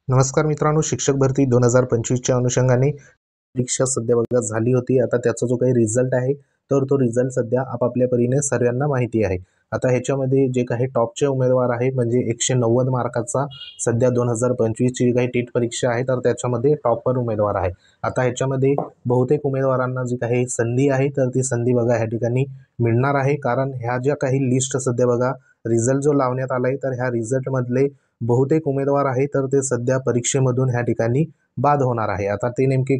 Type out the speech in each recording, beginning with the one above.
नमस्कार मित्रांनो, शिक्षक भरती 2025च्या अनुषंगाने परीक्षा सध्या बघा झाली होती। आता त्याचा जो काही रिझल्ट आहे तर तो रिझल्ट सध्या आपापल्या परीने सर्वांना माहिती आहे। आता ह्याच्यामध्ये जे काही टॉपचे उमेदवार आहे म्हणजे 190 मार्काचा सध्या 2025 ची काही टीट परीक्षा आहे तर त्याच्यामध्ये टॉपर उमेदवार आहे। आता ह्याच्यामध्ये बहुतेक उमेदवारांना जी काही संधी आहे तर ती संधी बघा ह्या ठिकाणी मिळणार आहे, कारण ह्या ज्या काही लिस्ट सध्या बघा रिझल्ट जो लावण्यात आलाय तर ह्या रिझल्ट मधले बहुतेक उमेदवार आहे तर ते सध्या परीक्षेमधून ह्या ठिकाणी बाद होणार आहे। आता ते नेमके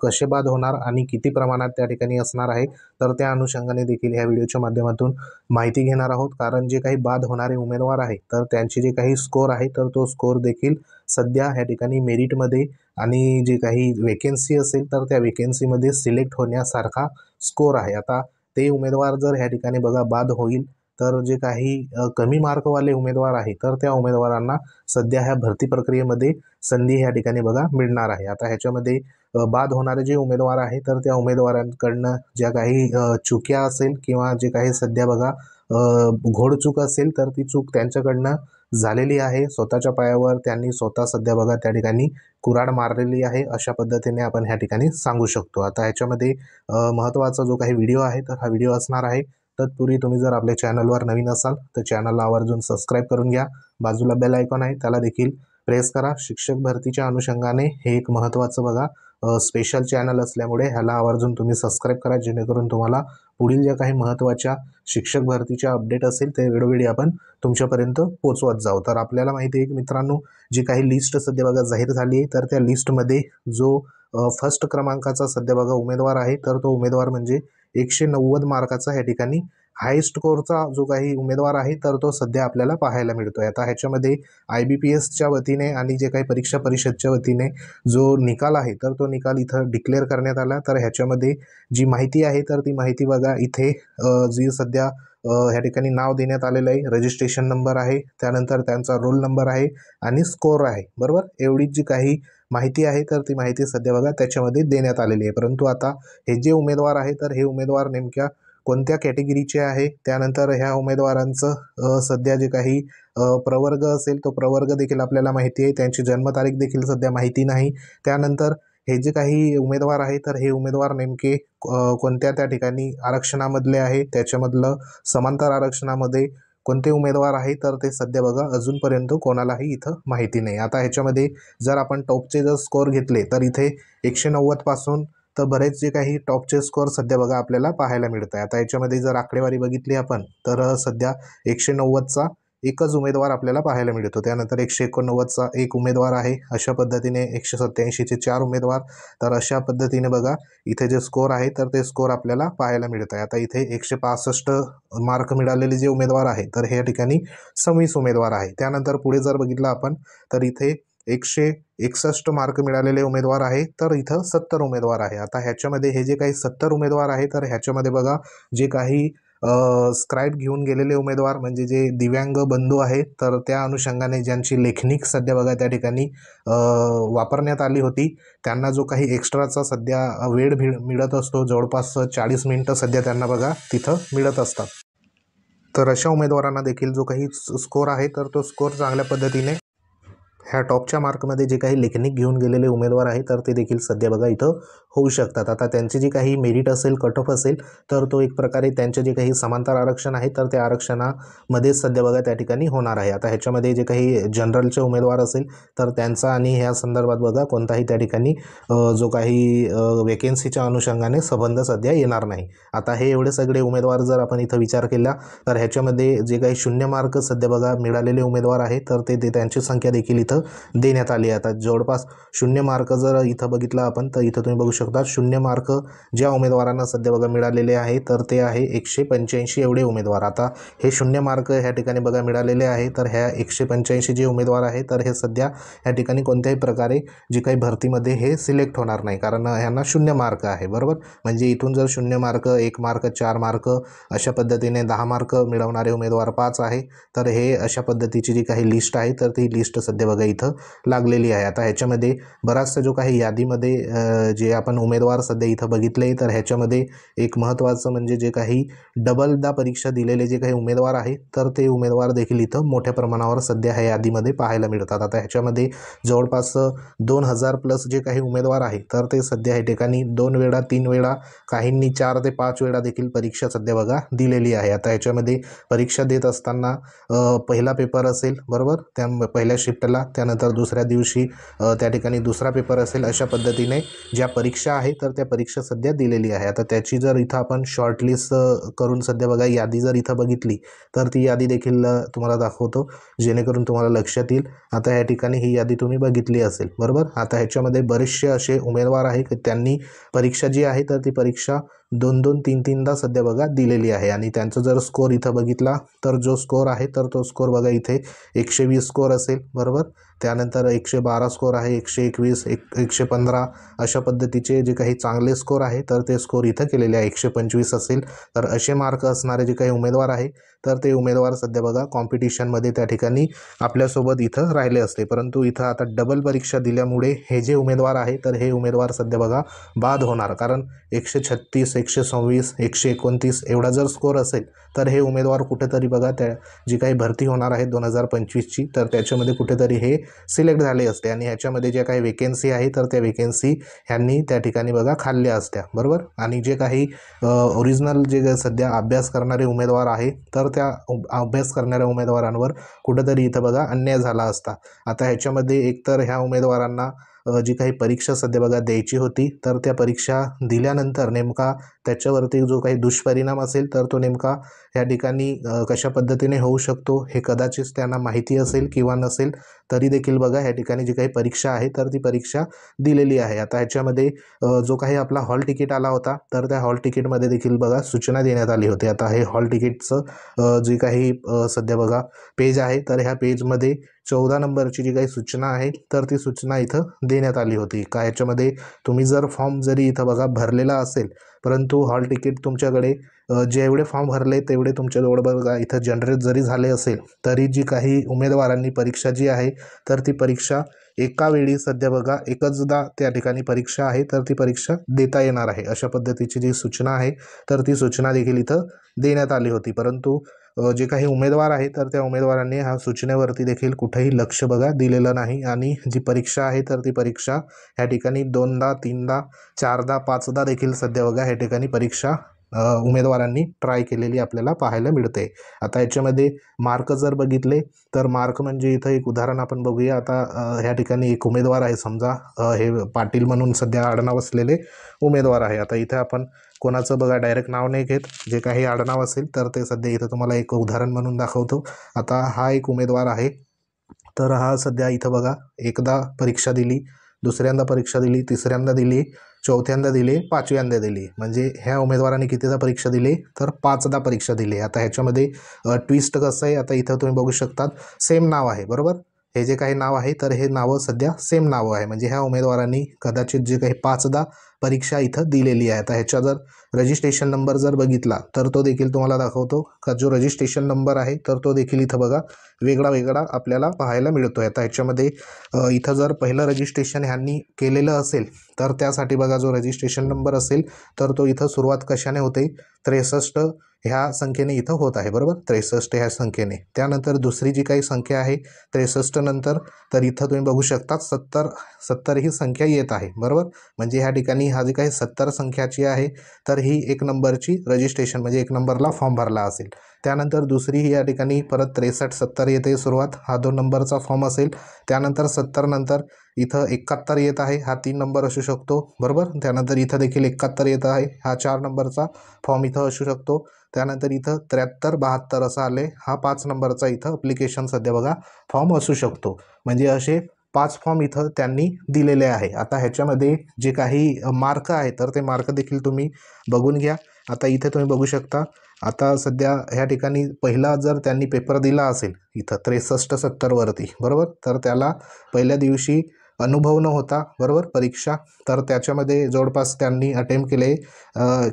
कसे बाद होणार आणि किती प्रमाणात त्या ठिकाणी असणार आहे तर त्या अनुषंगाने देखील ह्या व्हिडिओच्या माध्यमातून माहिती घेणार आहोत। कारण जे काही बाद होणारे उमेदवार आहे तर त्यांची जे काही स्कोर आहे तर तो स्कोर देखील सध्या ह्या ठिकाणी मेरिटमध्ये आणि जे काही वेकेन्सी असेल तर त्या वेकेन्सीमध्ये सिलेक्ट होण्यासारखा स्कोर आहे। आता ते उमेदवार जर ह्या ठिकाणी बघा बाद होईल तर जे काही कमी मार्कवाले उमेदवार आहे तर त्या उमेदवारांना सध्या ह्या भरती प्रक्रियेमध्ये संधी ह्या ठिकाणी बघा मिळणार आहे। आता ह्याच्यामध्ये बाद होणारे जे उमेदवार आहे तर त्या उमेदवारांकडनं ज्या काही चुक्या असेल किंवा जे काही सध्या बघा घोडचूक असेल तर ती चूक त्यांच्याकडनं झालेली आहे। स्वतःच्या पायावर त्यांनी स्वतः सध्या बघा त्या ठिकाणी कुऱ्हाड मारलेली आहे, अशा पद्धतीने आपण ह्या ठिकाणी सांगू शकतो। आता ह्याच्यामध्ये महत्त्वाचा जो काही व्हिडिओ आहे तर हा व्हिडिओ असणार आहे। तत्पूर्वी तुम्ही जर आपल्या चॅनलवर नवीन असाल तर चॅनलला आवर्जून सबस्क्राईब करून घ्या। बाजूला बेल आयकॉन आहे त्याला देखील प्रेस करा। शिक्षक भरतीच्या अनुषंगाने हे एक महत्त्वाचं बघा स्पेशल चॅनल असल्यामुळे ह्याला आवर्जून तुम्ही सबस्क्राईब करा, जेणेकरून तुम्हाला पुढील ज्या काही महत्त्वाच्या शिक्षक भरतीच्या अपडेट असेल ते वेळोवेळी आपण तुमच्यापर्यंत पोहोचवत जाऊ। तर आपल्याला माहिती आहे की मित्रांनो, जी काही लिस्ट सध्या बघा जाहीर झाली आहे तर त्या लिस्टमध्ये जो फर्स्ट क्रमांकाचा सध्या बघा उमेदवार आहे तर तो उमेदवार म्हणजे 190 मार्काचा ह्या ठिकाणी हाय स्कोरचा जो काही उमेदवार आहे तर तो सध्या आपल्याला पाहायला मिळतोय। आता ह्याच्यामध्ये IBPSच्या वतीने आणि जे काही परीक्षा परिषदच्या वतीने जो निकाल आहे तर तो निकाल इथं डिक्लेअर करण्यात आला। तर ह्याच्यामध्ये जी माहिती आहे तर ती माहिती बघा इथे जी सध्या ह्या ठिकाणी नाव देण्यात आलेलं आहे, रजिस्ट्रेशन नंबर आहे, त्यानंतर त्यांचा रोल नंबर आहे आणि स्कोर आहे, बरोबर। एवढीच जी काही माहिती आहे तर ती माहिती सध्या बघा त्याच्यामध्ये देण्यात आलेली आहे। परंतु आता हे जे आहे तर हे उमेदवार नेमक्या कोणत्या कॅटेगरीचे आहे, त्यानंतर ह्या उमेदवारांचं सध्या जे काही प्रवर्ग असेल तो प्रवर्ग देखील आपल्याला माहिती आहे, त्यांची जन्मतारीख देखील सध्या माहिती नाही। त्यानंतर हे जे काही उमेदवार आहे तर हे उमेदवार नेमके कोणत्या त्या ठिकाणी आरक्षणामधले आहे, त्याच्यामधलं समांतर आरक्षणामध्ये कोणते उमेदवार आहे तर ते सध्या बघा अजूनपर्यंत कोणालाही इथं माहिती नाही। आता ह्याच्यामध्ये जर आपण टॉपचे जर स्कोर घेतले तर इथे 190 पासून तर बरेच जे काही टॉपचे स्कोर सध्या बघा आपल्याला पाहायला मिळत आहे। आता याच्यामध्ये जर आकडेवारी बघितली आपण तर सध्या 190चा एकच उमेदवार आपल्याला पाहायला मिळतो, त्यानंतर 189चा एक उमेदवार आहे, अशा पद्धतीने 187चे 4 उमेदवार। तर अशा पद्धतीने बघा इथे जे स्कोर आहे तर ते स्कोर आपल्याला पाहायला मिळत आहे। आता इथे 165 मार्क मिळालेले जे उमेदवार आहे तर हे ठिकाणी 26 उमेदवार आहे। त्यानंतर पुढे जर बघितलं आपण तर इथे 161 मार्क मिळालेले उमेदवार आहे तर इथं 70 उमेदवार आहे। आता ह्याच्यामध्ये हे जे काही 70 उमेदवार आहे तर ह्याच्यामध्ये बघा जे काही स्क्राईब घेऊन गेलेले उमेदवार म्हणजे जे दिव्यांग बंधू आहेत तर त्या अनुषंगाने ज्यांची लेखनिक सध्या बघा त्या ठिकाणी वापरण्यात आली होती त्यांना जो काही एक्स्ट्राचा सध्या वेळ मिळत असतो, जवळपास 40 मिनिटं सध्या त्यांना बघा तिथं मिळत असतात। तर अशा उमेदवारांना देखील जो काही स्कोर आहे तर तो स्कोर चांगल्या पद्धतीने ह्या टॉपच्या मार्कमध्ये जे काही लेखनिक घेऊन गेलेले उमेदवार आहे तर ते देखील सध्या बघा इथं होऊ शकतात। आता त्यांची जी काही मेरिट असेल, कट ऑफ असेल तर तो एक प्रकारे त्यांचे जे काही समांतर आरक्षण आहे तर त्या आरक्षणामध्ये सध्या बघा त्या ठिकाणी होणार आहे। आता ह्याच्यामध्ये जे काही जनरलचे उमेदवार असेल तर त्यांचा आणि ह्या संदर्भात बघा कोणताही त्या ठिकाणी जो काही वेकेन्सीच्या अनुषंगाने संबंध सध्या येणार नाही। आता हे एवढे सगळे उमेदवार जर आपण इथं विचार केला तर ह्याच्यामध्ये जे काही 0 मार्क सध्या बघा मिळालेले उमेदवार आहे तर ते त्यांची संख्या देखील इथं देण्यात आली आहे। आता जवळपास 0 मार्क जर इथं बघितलं आपण तर इथं तुम्ही बघू शकता 0 मार्क ज्या उमेदवारांना सध्या बघा मिळालेले आहे तर ते आहे 185 एवढे उमेदवार। आता हे 0 मार्क ह्या ठिकाणी बघा मिळालेले आहे तर ह्या 185 जे उमेदवार आहे तर हे सध्या ह्या ठिकाणी कोणत्याही प्रकारे जी काही भरतीमध्ये हे सिलेक्ट होणार नाही, कारण ह्यांना 0 मार्क आहे, बरोबर। म्हणजे इथून जर 0 मार्क, 1 मार्क, 4 मार्क अशा पद्धतीने 10 मार्क मिळवणारे उमेदवार 5 आहे तर हे अशा पद्धतीची जी काही लिस्ट आहे तर ती लिस्ट सध्या बघा इथं लागलेली आहे। आता ह्याच्यामध्ये बराचसा जो काही यादीमध्ये जे आपण उमेदवार सध्या इथं बघितले, तर ह्याच्यामध्ये एक महत्त्वाचं म्हणजे जे काही डबलदा परीक्षा दिलेले जे काही उमेदवार आहे, तर ते उमेदवार देखील इथं मोठ्या प्रमाणावर सध्या ह्या यादीमध्ये पाहायला मिळतात। आता ह्याच्यामध्ये जवळपास 2000 प्लस जे काही उमेदवार आहे, तर ते सध्या ह्या ठिकाणी 2 वेळा 3 वेळा, काहींनी 4 ते 5 वेळा देखील परीक्षा सध्या बघा दिलेली आहे। आता ह्याच्यामध्ये परीक्षा देत असताना पहिला पेपर असेल बरोबर, त्या पहिल्या शिफ्टला, त्यानंतर दुसऱ्या दिवशी त्या ठिकाणी दुसरा पेपर असेल, अशा पद्धतीने ज्या परीक्षा आहे तर त्या परीक्षा सध्या दिलेली आहे। आता त्याची जर इथं आपण शॉर्टलिस्ट करून सध्या बघा यादी जर इथं बघितली, तर ती यादी देखील तुम्हाला दाखवतो, जेणेकरून तुम्हाला लक्षात येईल। आता ह्या ठिकाणी ही यादी तुम्ही बघितली असेल बरोबर। आता ह्याच्यामध्ये बरेचसे असे उमेदवार आहे की त्यांनी परीक्षा जी आहे तर ती परीक्षा 2-2, 3-3दा सध्या बघा दिलेली आहे, आणि त्यांचा जर स्कोर इथं बघितला, तर जो स्कोर आहे तर तो स्कोर बघा इथे 120 स्कोर असेल बरोबर, त्यानंतर 112 स्कोर आहे, 121, 115 अशा पद्धतीचे जे काही चांगले स्कोर आहे तर ते स्कोर इथं केलेले आहे। 125 असेल, तर असे मार्क असणारे जे काही उमेदवार आहे तर ते उमेदवार सध्या बघा कॉम्पिटिशनमध्ये त्या ठिकाणी आपल्यासोबत इथं राहिले असते। परंतु इथं आता डबल परीक्षा दिल्यामुळे हे जे उमेदवार आहे तर हे उमेदवार सध्या बघा बाद होणार, कारण 136, 126, 129 एवढा जर स्कोर असेल तर हे उमेदवार कुठेतरी बघा त्या जी काही भरती होणार आहे 2025ची, तर त्याच्यामध्ये कुठेतरी हे सिलेक्ट झाले असते, आणि ह्याच्यामध्ये ज्या काही वेकेन्सी आहे तर त्या वेकेन्सी ह्यांनी त्या ठिकाणी बघा खाल्ल्या असत्या बरोबर। आणि जे काही ओरिजिनल जे सध्या अभ्यास करणारे उमेदवार आहे तर त्या अभ्यास करणाऱ्या उमेदवारांवर कुठेतरी इथं बघा अन्याय झाला असता। आता ह्याच्यामध्ये एकतर ह्या उमेदवारांना जी काही परीक्षा सध्या बघा द्यायची होती, तर त्या परीक्षा दिल्यानंतर नेमका त्याच्यावरती जो काही दुष्परिणाम असेल तर तो नेमका ह्या ठिकाणी कशा पद्धतीने होऊ शकतो हे कदाचित त्यांना माहिती असेल किंवा नसेल, तरी देखील बघा ह्या ठिकाणी जी काही परीक्षा आहे तर ती परीक्षा दिलेली आहे। आता ह्याच्यामध्ये जो काही आपला हॉल तिकीट आला होता, तर त्या हॉल तिकीटमध्ये देखील बघा सूचना देण्यात आली होती। आता हे हॉल तिकीटचं जे काही सध्या बघा पेज आहे, तर ह्या पेजमध्ये 14 नंबरची जी काही सूचना आहे तर ती सूचना इथं देण्यात आली होती का ह्याच्यामध्ये तुम्ही जर फॉर्म जरी इथं बघा भरलेला असेल, परंतु हॉल तिकीट तुमच्याकडे जेवढे फॉर्म भरले तेवढे तुमच्याजवळ बघा इथं जनरेट जरी झाले असेल, तरी जी काही उमेदवारांनी परीक्षा जी आहे तर ती परीक्षा एका वेळी सध्या बघा एकचदा त्या ठिकाणी परीक्षा आहे तर ती परीक्षा देता येणार आहे, अशा पद्धतीची जी सूचना आहे तर ती सूचना देखील इथं देण्यात आली होती। परंतु जे काही उमेदवार आहे तर त्या उमेदवारांनी ह्या सूचनेवरती देखील कुठेही लक्ष बघा दिलेलं नाही, आणि जी परीक्षा आहे तर ती परीक्षा ह्या ठिकाणी 2दा 3दा 4दा 5दा देखील सध्या बघा ह्या ठिकाणी परीक्षा उमेदवारांनी ट्राय केलेली आपल्याला पाहायला मिळते। आता याच्यामध्ये मार्क जर बघितले, तर मार्क म्हणजे इथं एक उदाहरण आपण बघूया। आता ह्या ठिकाणी एक उमेदवार आहे, समजा हे पाटील म्हणून सध्या आडनाव असलेले उमेदवार आहे। आता इथे आपण कोणाचं बघा डायरेक्ट नाव नाही घेत, जे काही आडनाव असेल तर ते सध्या इथं तुम्हाला एक उदाहरण म्हणून दाखवतो। आता हा एक उमेदवार आहे, तर हा सध्या इथं बघा एकदा परीक्षा दिली, दुसऱ्यांदा परीक्षा दिली, तिसऱ्यांदा दिली, चौथ्यांदा दिली, पाचव्यांदा दिली, म्हणजे ह्या उमेदवारांनी कितीदा परीक्षा दिली तर 5दा परीक्षा दिली। आता ह्याच्यामध्ये ट्विस्ट कसं आहे, आता इथं तुम्ही बघू शकतात सेम नाव आहे बरोबर, हे जे काही नाव आहे तर हे नावं सध्या सेम नावं आहे, म्हणजे ह्या उमेदवारांनी कदाचित जे काही 5दा परीक्षा इथं दिलेली आहे। आता ह्याच्या जर रजिस्ट्रेशन नंबर जर बघितला तर तो देखील तुम्हाला दाखवतो का जो रजिस्ट्रेशन नंबर आहे तर तो देखील इथं बघा वेगळा वेगळा आपल्याला पाहायला मिळतो आहे। आता ह्याच्यामध्ये इथं जर पहिलं रजिस्ट्रेशन ह्यांनी केलेलं असेल तर त्यासाठी बघा जो रजिस्ट्रेशन नंबर असेल तर तो इथं सुरुवात कशाने होते, 63 ह्या संख्येने इथं होत आहे बरोबर, 63 ह्या संख्येने। त्यानंतर दुसरी जी काही संख्या आहे 63 नंतर, तर इथं तुम्ही बघू शकता 70 ही संख्या येत आहे बरोबर, म्हणजे ह्या ठिकाणी हा जी काही 70 संख्याची आहे तर ही 1 नंबरची रजिस्ट्रेशन म्हणजे 1 नंबरला फॉर्म भरला असेल। त्यानंतर दुसरी ही या ठिकाणी परत 63-70 येते सुरुवात, हा 2 नंबरचा फॉर्म असेल। त्यानंतर 70 नंतर इथं 71 येत आहे, हा 3 नंबर असू शकतो बरोबर। त्यानंतर इथं देखील 71 येत आहे, हा 4 नंबरचा फॉर्म इथं असू शकतो। त्यानंतर इथं 73-72 असं आले, हा 5 नंबरचा इथं अप्लिकेशन सध्या बघा फॉर्म असू शकतो, म्हणजे असे 5 फॉर्म इथं त्यांनी दिलेले आहे। आता ह्याच्यामध्ये जे काही मार्क आहे तर ते मार्क देखील तुम्ही बघून घ्या। आता इथे तुम्ही बघू शकता, आता सध्या ह्या ठिकाणी पहिला जर त्यांनी पेपर दिला असेल इथं 63-70 वरती बरोबर, तर त्याला पहिल्या दिवशी अनुभव न होता बरोबर परीक्षा, तर त्याच्यामध्ये जवळपास त्यांनी अटेम्प्ट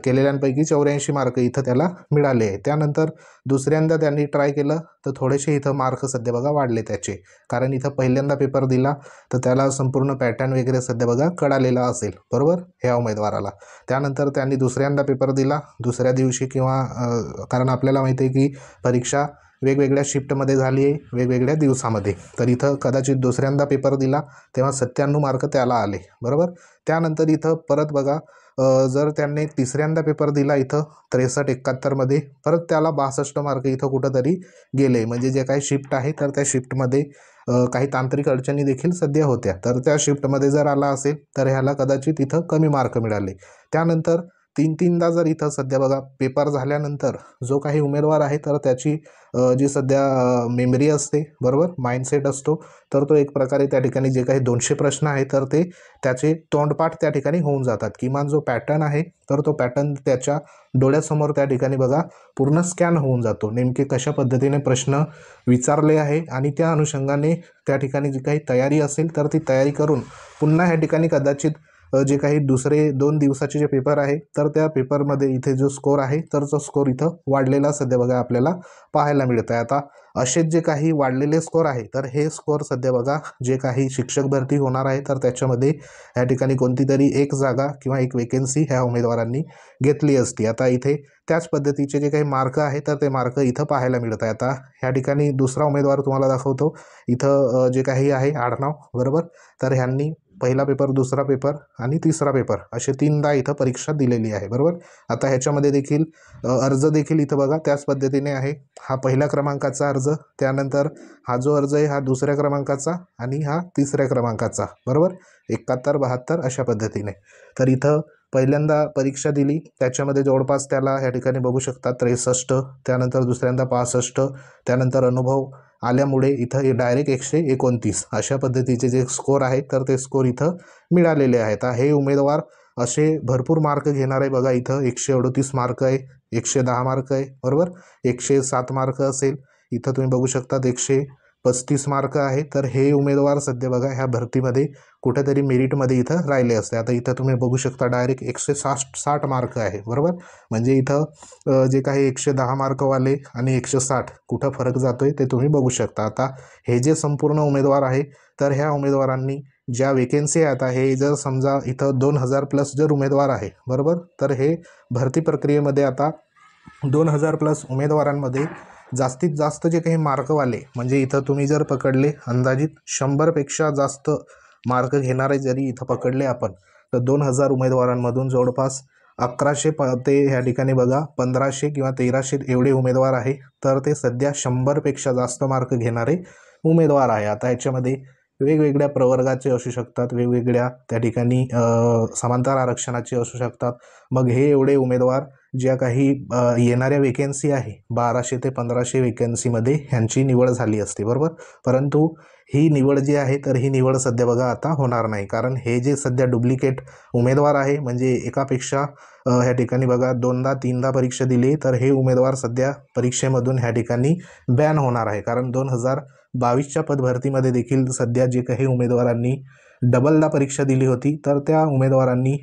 केलेल्यांपैकी 84 मार्क इथं त्याला मिळाले आहे. त्यानंतर दुसऱ्यांदा त्यांनी ट्राय केलं तर थोडेसे इथं मार्क सध्या बघा वाढले त्याचे, कारण इथं पहिल्यांदा पेपर दिला तर त्याला संपूर्ण पॅटर्न वगैरे सध्या बघा कळालेला असेल बरोबर ह्या उमेदवाराला. त्यानंतर त्यांनी दुसऱ्यांदा पेपर दिला दुसऱ्या दिवशी किंवा कारण आपल्याला माहिती आहे की परीक्षा वेगवेगळ्या शिफ्टमध्ये झाली आहे वेगवेगळ्या दिवसामध्ये, तर इथं कदाचित दुसऱ्यांदा पेपर दिला तेव्हा 97 मार्क त्याला आले बरोबर. त्यानंतर इथं परत बघा जर त्यांनी तिसऱ्यांदा पेपर दिला इथं 63-71मध्ये परत त्याला 62 मार्क इथं कुठंतरी गेले, म्हणजे जे काही शिफ्ट आहे तर त्या शिफ्टमध्ये काही तांत्रिक अडचणी देखील सध्या होत्या, तर त्या शिफ्टमध्ये जर आला असेल तर ह्याला कदाचित इथं कमी मार्क मिळाले. त्यानंतर तीनदा जर इथं सध्या बघा पेपर झाल्यानंतर जो काही उमेदवार आहे तर त्याची जी सध्या मेमरी असते बरोबर माइंडसेट असतो, तर तो एक प्रकारे त्या ठिकाणी जे काही 200 प्रश्न आहे तर ते त्याचे तोंडपाठ त्या ठिकाणी होऊन जातात. किमान जो पॅटर्न आहे तर तो पॅटर्न त्याच्या डोळ्यासमोर त्या ठिकाणी बघा पूर्ण स्कॅन होऊन जातो, नेमके कशा पद्धतीने प्रश्न विचारले आहे आणि त्या अनुषंगाने त्या ठिकाणी जी काही तयारी असेल तर ती तयारी करून पुन्हा ह्या ठिकाणी कदाचित जे काही दुसरे 2 दिवसाचे जे पेपर आहे तर त्या पेपरमध्ये इथे जो स्कोर आहे तर तो स्कोर इथं वाढलेला सध्या बघा आपल्याला पाहायला मिळत आहे. आता असेच जे काही वाढलेले स्कोर आहे तर हे स्कोर सध्या बघा जे काही शिक्षक भरती होणार आहे तर त्याच्यामध्ये या ठिकाणी कोणती तरी एक जागा किंवा एक वेकेन्सी ह्या उमेदवारांनी घेतली असती. आता इथे त्याच पद्धतीचे जे काही मार्क आहे तर ते मार्क इथं पाहायला मिळत आहे. आता ह्या ठिकाणी दुसरा उमेदवार तुम्हाला दाखवतो इथं जे काही आहे आडनाव बरोबर, तर ह्यांनी पहिला पेपर दुसरा पेपर आणि तिसरा पेपर असे 3दा इथं परीक्षा दिलेली आहे बरोबर. आता ह्याच्यामध्ये देखील अर्ज देखील इथं बघा त्याच पद्धतीने आहे, हा पहिल्या क्रमांकाचा अर्ज, त्यानंतर हा जो अर्ज आहे हा दुसऱ्या क्रमांकाचा आणि हा तिसऱ्या क्रमांकाचा बरोबर 71-72 अशा पद्धतीने. तर इथं पहिल्यांदा परीक्षा दिली त्याच्यामध्ये जवळपास त्याला ह्या ठिकाणी बघू शकता 63, त्यानंतर दुसऱ्यांदा 65, त्यानंतर अनुभव आल्यामुळे इथं डायरेक्ट 129 अशा पद्धतीचे जे स्कोर आहे तर ते स्कोर इथं मिळालेले आहेत. हे उमेदवार असे भरपूर मार्क घेणार आहे बघा, इथं 138 मार्क आहे, 110 मार्क आहे बरोबर, 107 मार्क असेल, इथं तुम्ही बघू शकता 135 मार्क आहे. तर हे उमेदवार सध्या बघा ह्या भरतीमध्ये कुठेतरी मेरिटमध्ये इथं राहिले असते. आता इथं तुम्ही बघू शकता डायरेक्ट 160 मार्क आहे बरोबर, म्हणजे इथं जे काही 110 मार्कवाले आणि 160 कुठं फरक जातोय ते तुम्ही बघू शकता. आता हे जे संपूर्ण उमेदवार आहे तर ह्या उमेदवारांनी ज्या वेकेन्सी आहे आता हे जर समजा इथं 2000+ जर उमेदवार आहे बरोबर, तर हे भरती प्रक्रियेमध्ये आता 2000+ उमेदवारांमध्ये जास्तीत जास्त जे काही मार्कवाले म्हणजे इथं तुम्ही जर पकडले अंदाजित 100पेक्षा जास्त मार्क घेणारे जरी इथं पकडले आपण तर 2000 उमेदवारांमधून जवळपास 1100 ते ह्या ठिकाणी बघा 1500 किंवा 1300 एवढे उमेदवार आहे, तर ते सध्या 100पेक्षा जास्त मार्क घेणारे उमेदवार आहे. आता ह्याच्यामध्ये वेगवेगळ्या प्रवर्गाचे असू शकतात, वेगवेगळ्या त्या ठिकाणी समांतर आरक्षणाचे असू शकतात. मग हे एवढे उमेदवार ज्या काही येणाऱ्या वेकेन्सी आहे 1200 ते 1500 वेकेन्सीमध्ये ह्यांची निवड झाली असते बरोबर, परंतु ही निवड जी आहे तर ही निवड सध्या बघा आता होणार नाही, कारण हे जे सध्या डुप्लिकेट उमेदवार आहे म्हणजे एकापेक्षा ह्या ठिकाणी बघा 2दा-3दा परीक्षा दिली तर हे उमेदवार सध्या परीक्षेमधून ह्या ठिकाणी बॅन होणार आहे. कारण 2022च्या पदभरतीमध्ये देखील सध्या जे काही उमेदवारांनी डबलदा परीक्षा दिली होती तर त्या उमेदवारांनी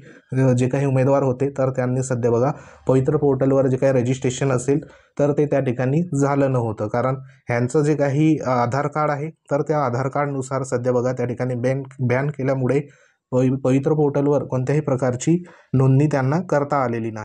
जे काही उमेदवार होते तर त्यांनी सध्या बघा पवित्र पोर्टलवर जे काही रजिस्ट्रेशन असेल तर ते त्या ठिकाणी झालं नव्हतं, कारण ह्यांचं जे काही आधार कार्ड आहे तर त्या आधार कार्डनुसार सध्या बघा त्या ठिकाणी बॅन केल्यामुळे पवित्र पोर्टलवर कोणत्याही प्रकारची नोंदणी त्यांना करता आलेली नाही.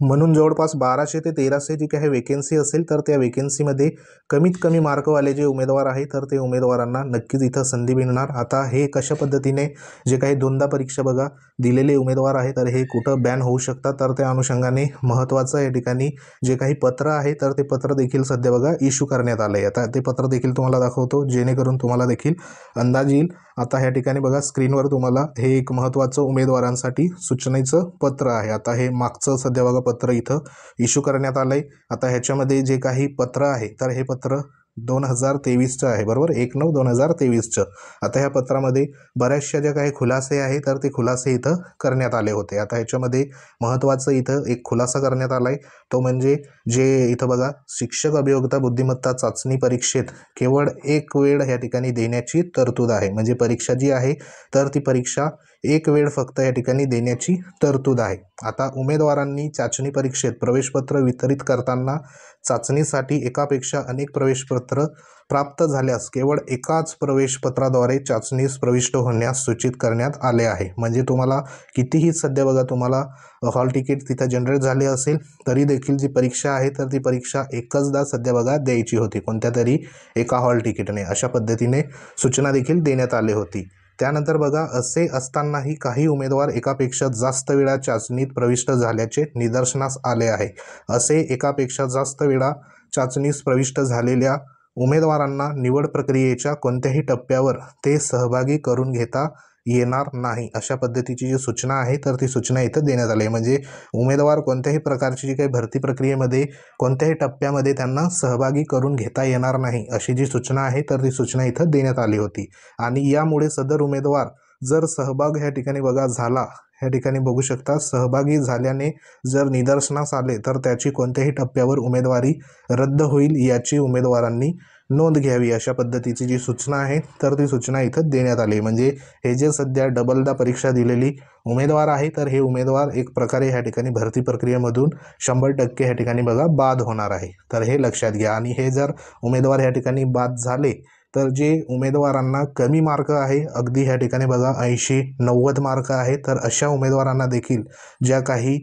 म्हणून जवळपास 1200 ते 1300 जी काही वेकेन्सी असेल तर त्या वेकेन्सीमध्ये कमीत कमी मार्कवाले जे उमेदवार आहे तर ते उमेदवारांना नक्कीच इथं संधी मिळणार. आता हे कशा पद्धतीने जे काही 2दा परीक्षा बघा दिलेले उमेदवार आहे तर हे कुठं बॅन होऊ शकतात, तर त्या अनुषंगाने महत्त्वाचं या ठिकाणी जे काही पत्र आहे तर ते पत्र देखील सध्या बघा इश्यू करण्यात आलं आहे. आता ते पत्र देखील तुम्हाला दाखवतो जेणेकरून तुम्हाला देखील अंदाज येईल. आता ह्या ठिकाणी बघा स्क्रीनवर तुम्हाला हे एक महत्त्वाचं उमेदवारांसाठी सूचनेचं पत्र आहे. आता हे मागचं सध्या बघा पत्र इथं इश्यू करण्यात आलं आहे. आता ह्याच्यामध्ये जे काही पत्र आहे तर हे पत्र 2023चं आहे, बरोबर, 1/9/2023चं. आता ह्या पत्रामध्ये बऱ्याचशा ज्या काही खुलासे आहे तर ते खुलासे इथं करण्यात आले होते. आता ह्याच्यामध्ये महत्त्वाचं इथं एक खुलासा करण्यात आला आहे, तो म्हणजे जे इथं बघा, शिक्षक अभियोक्ता बुद्धिमत्ता चाचणी परीक्षेत केवळ एक वेळ या ठिकाणी देण्याची तरतूद आहे. म्हणजे परीक्षा जी आहे तर ती परीक्षा एक वेळ फक्त या ठिकाणी देण्याची तरतूद आहे. आता उमेदवारांनी चाचणी परीक्षेत प्रवेशपत्र वितरित करताना चाचणीसाठी एकापेक्षा अनेक प्रवेशपत्र प्राप्त झाल्यास केवळ एकाच प्रवेशपत्राद्वारे चाचणीस प्रविष्ट होण्यास सूचित करण्यात आले आहे. म्हणजे तुम्हाला कितीही सध्या बघा तुम्हाला हॉल तिकीट तिथं जनरेट झाले असेल तरी देखील जी परीक्षा आहे तर ती परीक्षा एकचदा सध्या बघा द्यायची होती, कोणत्या तरी एका हॉल तिकीटने. अशा पद्धतीने सूचना देखील देण्यात आली होती. त्यानंतर बघा, असे असतानाही काही उमेदवार एकापेक्षा जास्त वेळा चाचणीत प्रविष्ट झाल्याचे निदर्शनास आले आहे. असे एकापेक्षा जास्त वेळा चाचणीस प्रविष्ट झालेल्या उमेदवारांना निवड प्रक्रियेच्या कोणत्याही टप्प्यावर ते सहभागी करून घेता येणार नाही, अशा पद्धतीची जी सूचना आहे तर ती सूचना इथं देण्यात आली आहे. म्हणजे उमेदवार कोणत्याही प्रकारची जी काही भरती प्रक्रियेमध्ये कोणत्याही टप्प्यामध्ये त्यांना सहभागी करून घेता येणार नाही, अशी जी सूचना आहे तर ती सूचना इथं देण्यात आली होती. आणि यामुळे सदर उमेदवार जर सहभाग ह्या ठिकाणी बघा झाला, ह्या ठिकाणी बघू शकता, सहभागी झाल्याने जर निदर्शनास आले तर त्याची कोणत्याही टप्प्यावर उमेदवारी रद्द होईल याची उमेदवारांनी नोंद घ्यावी, अशा पद्धतीची जी सूचना आहे तर ती सूचना इथं देण्यात आली. म्हणजे हे जे सध्या डबलदा परीक्षा दिलेली उमेदवार आहे तर हे उमेदवार एक प्रकारे ह्या ठिकाणी भरती प्रक्रियेमधून 100% ह्या ठिकाणी बघा बाद होणार आहे, तर हे लक्षात घ्या. आणि हे जर उमेदवार ह्या ठिकाणी बाद झाले तर जे उमेदवारांना कमी मार्क आहे, अगदी ह्या ठिकाणी बघा 80-90 मार्क आहे, तर अशा उमेदवारांना देखील ज्या काही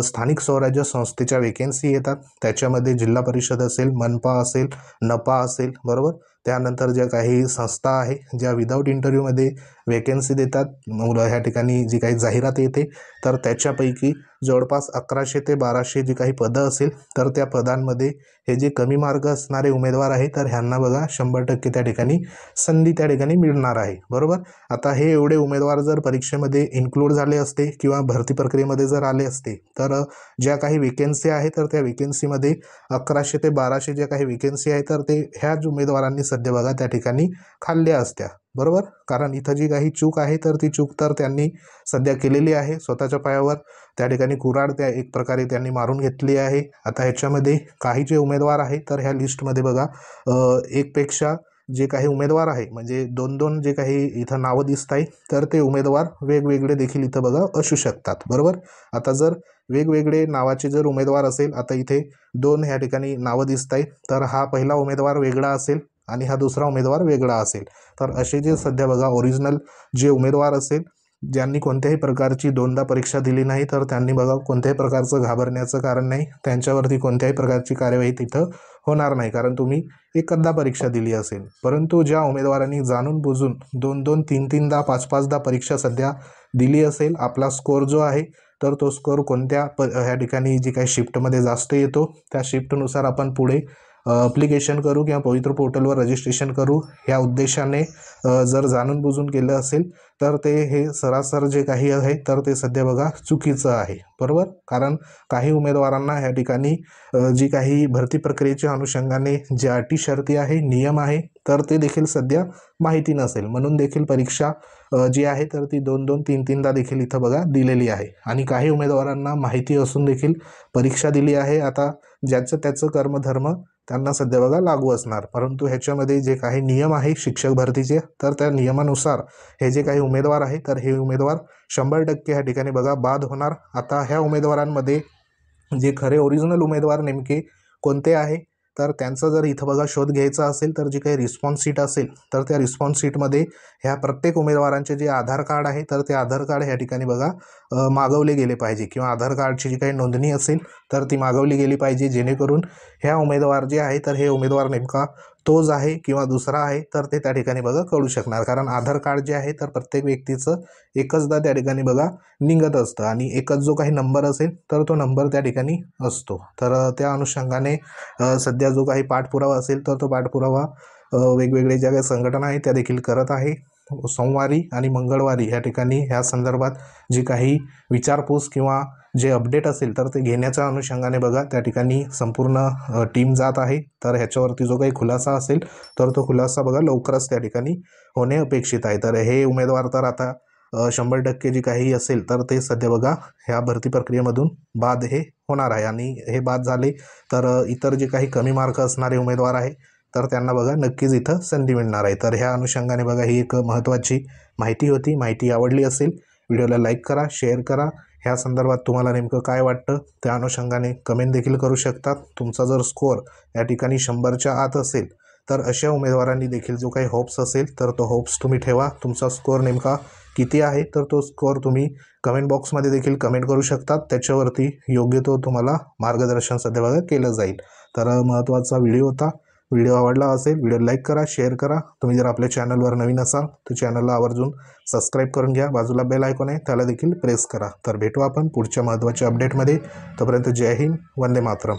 स्थानिक स्वराज्य संस्थेच्या वेकेन्सी येतात, त्याच्यामध्ये जिल्हा परिषद असेल, मनपा असेल, नपा असेल, बरोबर, त्यानंतर ज्या काही संस्था आहे ज्या विदाऊट इंटरव्ह्यूमध्ये वेकेन्सी देतात, ह्या ठिकाणी जी काही जाहिरात येते तर त्याच्यापैकी जवळपास 1100 ते 1200 जी काही पदं असेल तर त्या पदांमध्ये हे जे कमी मार्क असणारे उमेदवार आहे तर ह्यांना बघा 100% त्या ठिकाणी संधी त्या ठिकाणी मिळणार आहे, बरोबर. आता हे एवढे उमेदवार जर परीक्षेमध्ये इन्क्लूड झाले असते किंवा भरती प्रक्रियेमध्ये जर आले असते तर ज्या काही वेकेन्सी आहे तर त्या वेकेन्सीमध्ये 1100 ते 1200 ज्या काही वेकेन्सी आहे तर ते ह्याच उमेदवारांनी सध्या बघा त्या ठिकाणी खाल्ल्या असत्या, बरोबर. कारण इथं जी काही चूक आहे तर ती चूक तर त्यांनी सध्या केलेली आहे, स्वतःच्या पायावर त्या ठिकाणी कुऱ्हाड त्या एक प्रकारे त्यांनी मारून घेतली आहे. आता ह्याच्यामध्ये काही जे उमेदवार आहे तर ह्या लिस्टमध्ये बघा एकपेक्षा जे काही उमेदवार आहे, म्हणजे 2-2 जे काही इथं नावं दिसत आहे तर ते उमेदवार वेगवेगळे देखील इथं बघा असू शकतात, बरोबर. आता जर वेगवेगळे नावाचे जर उमेदवार असेल, आता इथे 2 ह्या ठिकाणी नावं दिसत आहे तर हा पहिला उमेदवार वेगळा असेल आणि हा दुसरा उमेदवार वेगळा असेल, तर असे जे सध्या बघा ओरिजिनल जे उमेदवार असेल ज्यांनी कोणत्याही प्रकारची दोनदा परीक्षा दिली नाही तर त्यांनी बघा कोणत्याही प्रकारचं घाबरण्याचं कारण नाही, त्यांच्यावरती कोणत्याही प्रकारची कार्यवाही तिथं होणार नाही, कारण तुम्ही एकदा परीक्षा दिली असेल. परंतु ज्या उमेदवारांनी जाणून बुजून 2-2, 3-3दा, 5-5दा परीक्षा सध्या दिली असेल, आपला स्कोअर जो आहे तर तो स्कोअर कोणत्या ह्या ठिकाणी जी काही शिफ्टमध्ये जास्त येतो त्या शिफ्टनुसार आपण पुढे ॲप्लिकेशन करू किंवा पवित्र पोर्टलवर रजिस्ट्रेशन करू, ह्या उद्देशाने जर जाणून बुजून केलं असेल तर ते हे सरासर जे काही आहे तर ते सध्या बघा चुकीचं आहे, बरोबर. कारण काही उमेदवारांना ह्या ठिकाणी जी काही भरती प्रक्रियेच्या अनुषंगाने ज्या अटी शर्ती आहे, नियम आहे तर ते देखील सध्या माहिती नसेल, म्हणून देखील परीक्षा जी आहे तर ती 2-2, 3-3दा देखील इथं बघा दिलेली आहे. आणि काही उमेदवारांना माहिती असून देखील परीक्षा दिली आहे. आता ज्याचं त्याचं कर्मधर्म त्यांना सध्या बघा लागू असणार, परंतु ह्याच्यामध्ये जे काही नियम आहे शिक्षक भरतीचे तर त्या नियमानुसार हे जे काही उमेदवार आहे तर हे उमेदवार 100% ह्या ठिकाणी बघा बाद होणार. आता ह्या उमेदवारांमध्ये जे खरे ओरिजिनल उमेदवार नेमके कोणते आहे तर त्यांचा जर इथं बघा शोध घ्यायचा असेल तर जी काही रिस्पॉन्स शीट असेल तर त्या रिस्पॉन्स शीटमध्ये ह्या प्रत्येक उमेदवारांचे जे आधार कार्ड आहे तर ते आधार कार्ड ह्या ठिकाणी बघा मागवले गेले पाहिजे, किंवा आधार कार्डची जी काही नोंदणी असेल तर ती मागवली गेली पाहिजे, जेणेकरून ह्या उमेदवार जे आहे तर हे उमेदवार नेमका तोच आहे किंवा दुसरा आहे तर ते त्या ठिकाणी बघा कळू शकणार. कारण आधार कार्ड जे आहे तर प्रत्येक व्यक्तीचं एकचदा त्या ठिकाणी बघा निघत असतं आणि एकच जो काही नंबर असेल तर तो नंबर त्या ठिकाणी असतो. तर त्या अनुषंगाने सध्या जो काही पाठपुरावा असेल तर तो पाठपुरावा वेगवेगळे ज्या काही संघटना आहेत त्या देखील करत आहे. सोमवारी आणि मंगळवारी ह्या ठिकाणी ह्या संदर्भात जी काही विचारपूस किंवा जे अपडेट असेल तर ते घेण्याच्या अनुषंगाने बघा त्या ठिकाणी संपूर्ण टीम जात आहे। तर ह्याच्यावरती जो काही खुलासा असेल तर तो खुलासा बघा लवकरच त्या ठिकाणी होणे अपेक्षित आहे। तर हे उमेदवार तर आता 100% जे काही असेल तर ते सध्या बघा ह्या भरती प्रक्रियेमधून बाद हे होणार आहे आणि हे बाद झाले तर इतर जे काही कमी मार्क असणारे उमेदवार आहे तर त्यांना बघा नक्कीच इथं संधी मिळणार आहे। तर ह्या अनुषंगाने बघा ही एक महत्त्वाची माहिती होती। माहिती आवडली असेल व्हिडिओला लाईक करा, शेअर करा। ह्या संदर्भात तुम्हाला नेमकं काय वाटतं त्या अनुषंगाने कमेंट देखील करू शकतात। तुमचा जर स्कोअर या ठिकाणी 100च्या आत असेल तर अशा उमेदवारांनी देखील जो काही होप्स असेल तर तो होप्स तुम्ही ठेवा। तुमचा स्कोअर नेमका किती आहे तर तो स्कोअर तुम्ही कमेंट बॉक्समध्ये देखील कमेंट करू शकतात। त्याच्यावरती योग्य तो तुम्हाला मार्गदर्शन सध्या बघा केलं जाईल। तर महत्त्वाचा व्हिडिओ होता। व्हिडिओ आवडला असेल व्हिडिओ लाईक करा, शेअर करा। तुम्ही जर आपल्या चॅनलवर नवीन असाल तर चॅनलला आवर्जून सबस्क्राईब करून घ्या। बाजूला बेल आयकॉन आहे त्याला देखील प्रेस करा। तर भेटू आपण पुढच्या महत्त्वाच्या अपडेटमध्ये। तोपर्यंत जय हिंद, वंदे मातरम।